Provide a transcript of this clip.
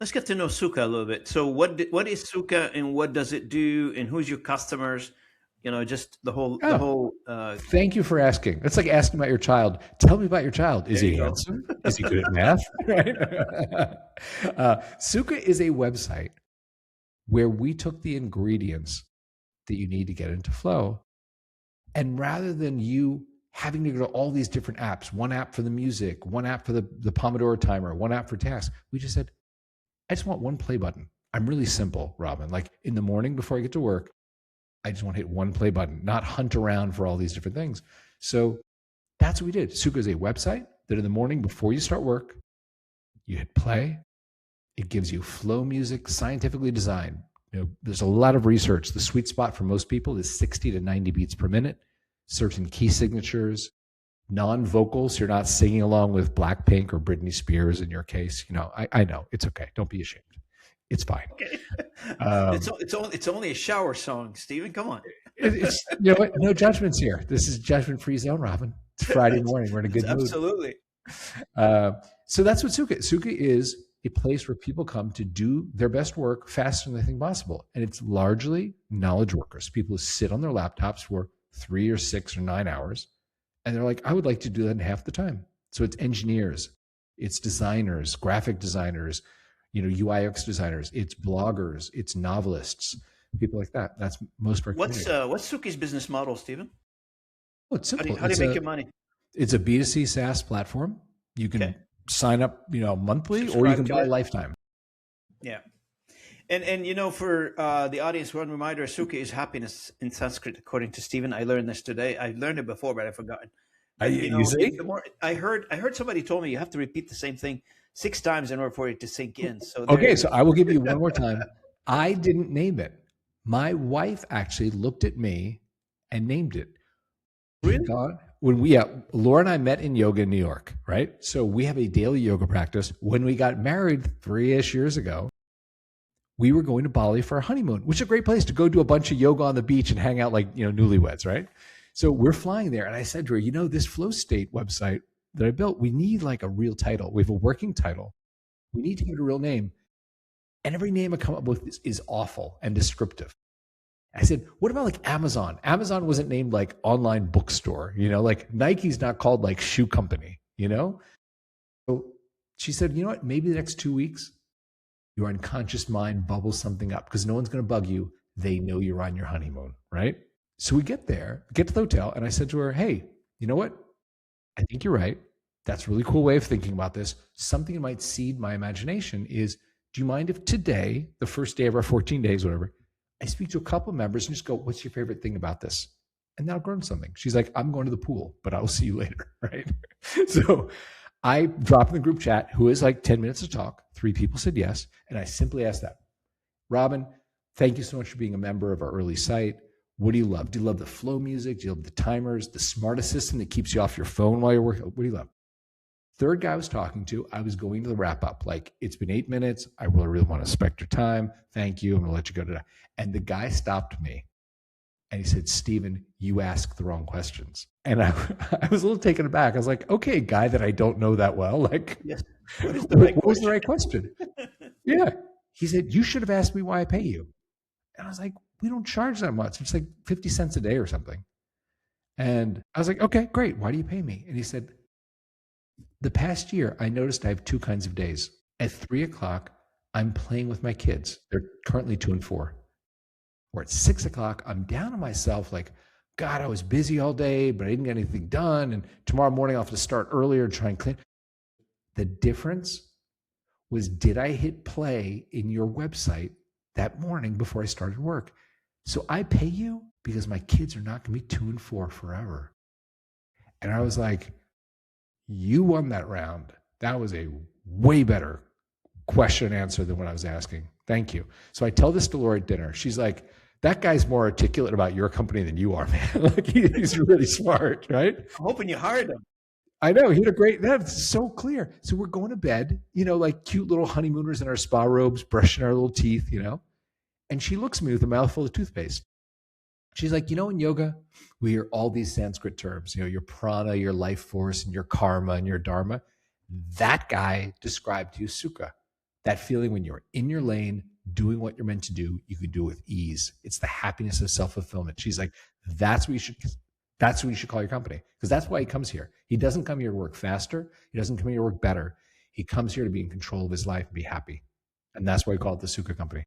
Let's get to know Suka a little bit. So, what is Suka, and what does it do, and who's your customers? Just the Oh, whole. thank you for asking. It's like asking about your child. Tell me about your child. Is There you he go. handsome? Is he good at math? Right? Suka is a website where we took the ingredients that you need to get into flow. And rather than you having to go to all these different apps, one app for the music, one app for the Pomodoro timer, one app for tasks, we just said, I just want one play button. I'm really simple, Robin. Like in the morning before I get to work, I just want to hit one play button, not hunt around for all these different things. So that's what we did. Suka is a website that in the morning before you start work, you hit play. It gives you flow music, scientifically designed. There's a lot of research. The sweet spot for most people is 60 to 90 beats per minute, certain key signatures, non-vocals. You're not singing along with Blackpink or Britney Spears in your case. I know it's okay. Don't be ashamed. It's fine. Okay. Um, It's only a shower song, Stephen. Come on. it's what? No judgments here. This is judgment-free zone, Robin. It's Friday morning. We're in a good mood. Absolutely. Uh, so that's what Suka is. Suka is a place where people come to do their best work faster than they think possible. And it's largely knowledge workers, people who sit on their laptops for 3 or 6 or 9 hours. And they're like, I would like to do that in half the time. So it's engineers, it's designers, graphic designers, UI/UX designers, it's bloggers, it's novelists, people like that. That's most of our community. What's Suki's business model, Stephen? Oh, it's simple. How do you make your money? It's a B2C SaaS platform. You can Okay. sign up, monthly, or you Subscribe can to buy it. lifetime. Yeah. And for the audience, one reminder: Sukha is happiness in Sanskrit, according to Stephen. I learned this today. I learned it before, but I've forgotten. But You see? the more I heard somebody told me you have to repeat the same thing 6 times in order for it to sink in. So there Okay, you so go. I will give you one more time. I didn't name it. My wife actually looked at me and named it. Really? God, Laura and I met in yoga in New York, right? So we have a daily yoga practice. When we got married 3-ish years ago, we were going to Bali for a honeymoon, which is a great place to go do a bunch of yoga on the beach and hang out like, newlyweds, right? So we're flying there. And I said to her, this flow state website that I built, we need like a real title. We have a working title. We need to give it a real name. And every name I come up with is awful and descriptive. I said, what about like Amazon? Amazon wasn't named like online bookstore, like Nike's not called like shoe company. So she said, you know what? Maybe the next 2 weeks, your unconscious mind bubbles something up because no one's going to bug you. They know you're on your honeymoon, right? So we get there, get to the hotel, and I said to her, hey, you know what? I think you're right. That's a really cool way of thinking about this. Something that might seed my imagination is, do you mind if today, the first day of our 14 days, whatever, I speak to a couple of members and just go, what's your favorite thing about this? And that'll grow into something. She's like, I'm going to the pool, but I'll see you later, right? So I drop in the group chat, who is like 10 minutes to talk. 3 people said yes. And I simply asked that, Robin, thank you so much for being a member of our early site. What do you love? Do you love the flow music? Do you love the timers, the smart assistant that keeps you off your phone while you're working? What do you love? Third guy I was talking to, I was going to the wrap up. Like, it's been 8 minutes. I really want to respect your time. Thank you. I'm going to let you go today. And the guy stopped me and he said, Stephen, you asked the wrong questions. And I was a little taken aback. I was like, okay, guy that I don't know that well. Like, Yes. What is the right what was the question? right question? Yeah. He said, you should have asked me why I pay you. And I was like, we don't charge that much. It's like 50 cents a day or something. And I was like, okay, great. Why do you pay me? And he said, the past year, I noticed I have 2 kinds of days. At 3 o'clock, I'm playing with my kids. They're currently 2 and 4. Or at 6 o'clock, I'm down on myself like, God, I was busy all day, but I didn't get anything done. And tomorrow morning, I'll have to start earlier and try and clean. The difference was, did I hit play in your website that morning before I started work? So I pay you because my kids are not going to be 2 and 4 forever. And I was like, you won that round. That was a way better question and answer than what I was asking. Thank you. So I tell this to Laura at dinner. She's like, that guy's more articulate about your company than you are, man. Like he's really smart, right? I'm hoping you hired him. I know. He had a great, that's so clear. So we're going to bed, like cute little honeymooners in our spa robes, brushing our little teeth. And she looks at me with a mouthful of toothpaste. She's like, in yoga, we hear all these Sanskrit terms, your prana, your life force, and your karma and your dharma. That guy described to you Sukha. That feeling when you're in your lane, doing what you're meant to do, you can do it with ease. It's the happiness of self-fulfillment. She's like, that's what you should that's what you should call your company. Because that's why he comes here. He doesn't come here to work faster. He doesn't come here to work better. He comes here to be in control of his life and be happy. And that's why we call it the Suka Company.